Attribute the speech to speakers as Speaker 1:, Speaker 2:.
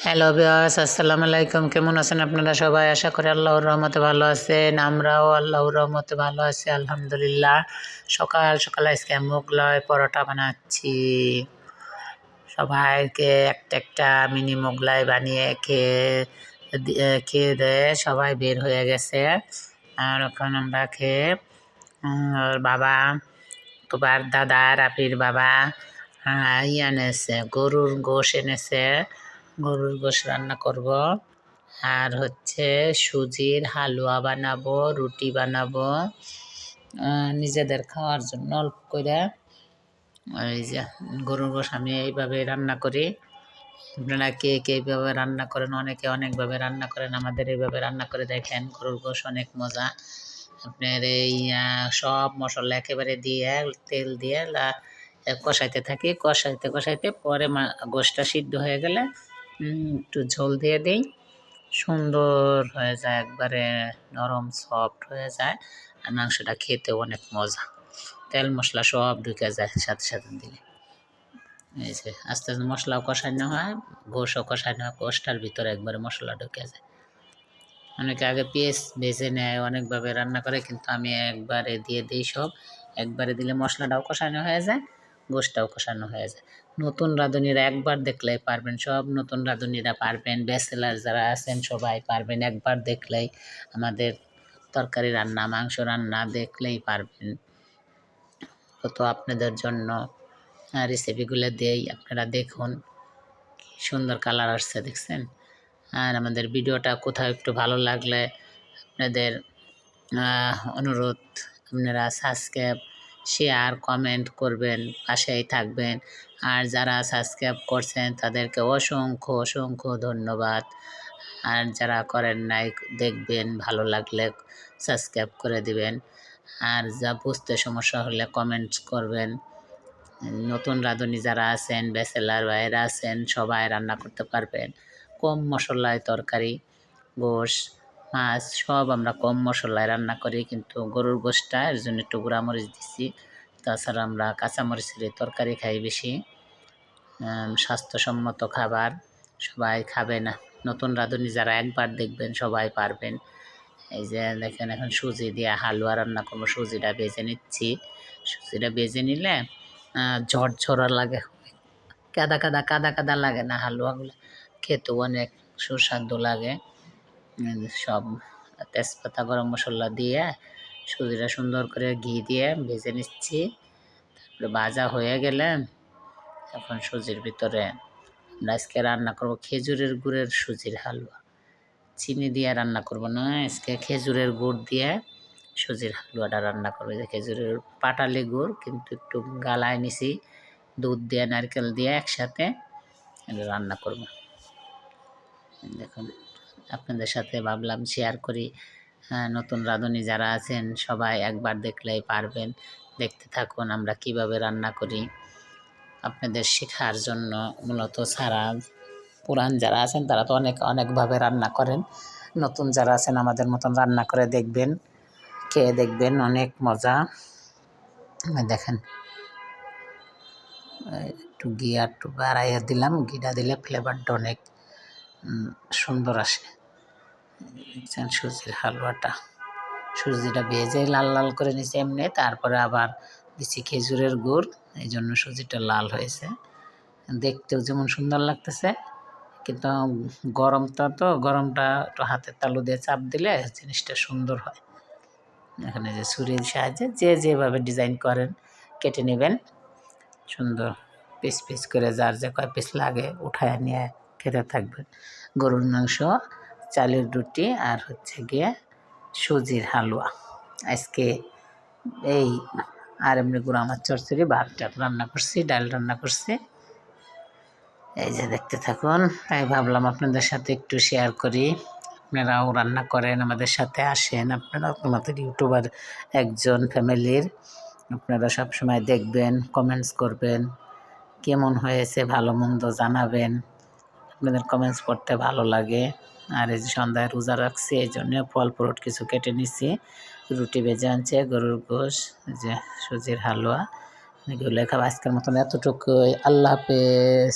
Speaker 1: Hello viewers, আসসালামু আলাইকুম। কেমন আছেন আপনারা সবাই? আশা করি আল্লাহর রহমতে ভালো আছেন। আমরাও আল্লাহর রহমতে ভালো আছি আলহামদুলিল্লাহ। সকাল সকাল আজকে মোগলাই পরোটা বানাচ্ছি। সবাইকে একটা একটা মিনি মোগলাই বানিয়ে খেয়ে দিয়ে সবাই বের হয়ে গেছে। আর এখন আমরা খেয়ে ওর বাবা, তোমার দাদা রাফির বাবা এনেছে, গরুর গোশ এনেছে। গরুর গোশ রান্না করব, আর হচ্ছে সুজির হালুয়া বানাবো, রুটি বানাবো নিজেদের খাওয়ার জন্য অল্প করে। এই যে গরুর গোশ আমি এইভাবে রান্না করি। আপনারা কে কে এইভাবে রান্না করেন? অনেকে অনেকভাবে রান্না করেন। আমাদের এইভাবে রান্না করে দেখেন, গরুর গোশ অনেক মজা। আপনার এই সব মশলা একেবারে দিয়ে তেল দিয়ে কষাইতে থাকি, কষাইতে কষাইতে পরে গোশটা সিদ্ধ হয়ে গেলে একটু ঝোল দিয়ে দিই। সুন্দর হয়ে যায়, একবারে নরম সফট হয়ে যায়। আর মাংসটা খেতেও অনেক মজা, তেল মশলা সব ঢুকে যায় সাথে সাথে দিলে। এই যে আস্তে আস্তে মশলাও কষানো হয়, গোশও কষানো হয়, গোশটার ভিতরে একবারে মশলা ঢুকে যায়। অনেকে আগে পেঁয়াজ ভেজে নেয়, অনেকভাবে রান্না করে, কিন্তু আমি একবারে দিয়ে দিই সব। একবারে দিলে মশলাটাও কষানো হয়ে যায়, গোশটাও কষানো হয়ে যায়। নতুন রাঁধুনিরা একবার দেখলেই পারবেন, সব নতুন রাঁধুনিরা পারবেন, ব্যাচেলার যারা আছেন সবাই পারবেন। একবার দেখলেই আমাদের তরকারি রান্না, মাংস রান্না দেখলেই পারবেন। তো আপনাদের জন্য রেসিপিগুলো দেই, আপনারা দেখুন। কি সুন্দর কালার আসছে, দেখছেন? আর আমাদের ভিডিওটা কোথাও একটু ভালো লাগলে আপনাদের অনুরোধ, আপনারা সাবস্ক্রাইব, শেয়ার, কমেন্ট করবেন, পাশেই থাকবেন। আর যারা সাবস্ক্রাইব করছেন তাদেরকে অসংখ্য অসংখ্য ধন্যবাদ। আর যারা করেন নাই, দেখবেন, ভালো লাগলে সাবস্ক্রাইব করে দিবেন। আর যা বুঝতে সমস্যা হলে কমেন্টস করবেন। নতুন রাঁধুনি যারা আছেন, ব্যাচেলার ভাইয়েরা আছেন, সবাই রান্না করতে পারবেন। কম মশলায় তরকারি, গোশ, মাছ সব আমরা কম মশলায় রান্না করি, কিন্তু গরুর গোশটা এর জন্য একটু গুঁড়ামরিচ দিচ্ছি। তাছাড়া আমরা কাঁচামরিচের তরকারি খাই বেশি। স্বাস্থ্যসম্মত খাবার, সবাই খাবে না। নতুন রাঁধুনি যারা একবার দেখবেন সবাই পারবেন। এই যে দেখেন, এখন সুজি দিয়ে হালুয়া রান্না করবো। সুজিটা বেজে নিচ্ছি। সুজিটা বেজে নিলে ঝরঝরা লাগে, কাদা কাদা কাদা কাদা লাগে না। হালুয়াগুলো খেতেও অনেক সুস্বাদু লাগে। সব তেজপাতা, গরম মশলা দিয়ে সুজিটা সুন্দর করে ঘি দিয়ে ভেজে নিচ্ছি। তারপরে ভাজা হয়ে গেলে এখন সুজির ভিতরে আমরা আজকে রান্না করবো খেজুরের গুড়ের সুজির হালুয়া। চিনি দিয়ে রান্না করব না, আজকে খেজুরের গুড় দিয়ে সুজির হালুয়াটা রান্না করবো। যে খেজুরের পাটালি গুড়, কিন্তু একটু গালায় নিছি, দুধ দিয়ে নারকেল দিয়ে একসাথে রান্না করব। দেখুন, আপনাদের সাথে ভাবলাম শেয়ার করি। নতুন রাঁধুনি যারা আছেন সবাই একবার দেখলেই পারবেন। দেখতে থাকুন আমরা কিভাবে রান্না করি, আপনাদের শেখার জন্য মূলত। ছাড়া পুরান যারা আছেন তারা তো অনেকভাবে রান্না করেন। নতুন যারা আছেন আমাদের মতন রান্না করে দেখবেন, খেয়ে দেখবেন, অনেক মজা। দেখেন, একটু ঘি আর একটু বাড়াইয়া দিলাম। ঘিটা দিলে ফ্লেভারটা অনেক সুন্দর আসে। দেখছেন সুজির হালুয়াটা, সুজিটা ভেজে লাল লাল করে নিচ্ছে এমনি, তারপরে আবার দিচ্ছি খেজুরের গুড়, এই জন্য সুজিটা লাল হয়েছে। দেখতেও যেমন সুন্দর লাগতেছে, কিন্তু গরমটা একটু হাতের তালু দিয়ে চাপ দিলে জিনিসটা সুন্দর হয়। এখানে যে ছুরির সাহায্যে যে যেভাবে ডিজাইন করেন কেটে নেবেন। সুন্দর পিস পিস করে যার যে কয় পিস লাগে উঠায় নিয়ে খেতে থাকবেন। গরুর মাংস, চালের রুটি, আর হচ্ছে গিয়ে সুজির হালুয়া আজকে এই। আর এমনি গুঁড়া মাছ চচ্চড়ি, ভাত রান্না করছি, ডাল রান্না করছি। এই যে দেখতে থাকুন। তাই ভাবলাম আপনাদের সাথে একটু শেয়ার করি। আপনারাও রান্না করেন, আমাদের সাথে আসেন। আপনারা আমাদের ইউটিউবার একজন ফ্যামিলির, আপনারা সবসময় দেখবেন, কমেন্টস করবেন, কেমন হয়েছে ভালো মন্দ জানাবেন। আপনাদের কমেন্টস পড়তে ভালো লাগে। আর এই যে সন্ধ্যায় রোজা রাখছি, এই জন্য ফল ফ্রুট কিছু কেটে নিছি। রুটি ভেজে আনছে, গরুর গোশ, যে সুজির হালুয়া, এগুলো খাবো। আজকের মতন এতটুকুই। আল্লাহ হাফেজ।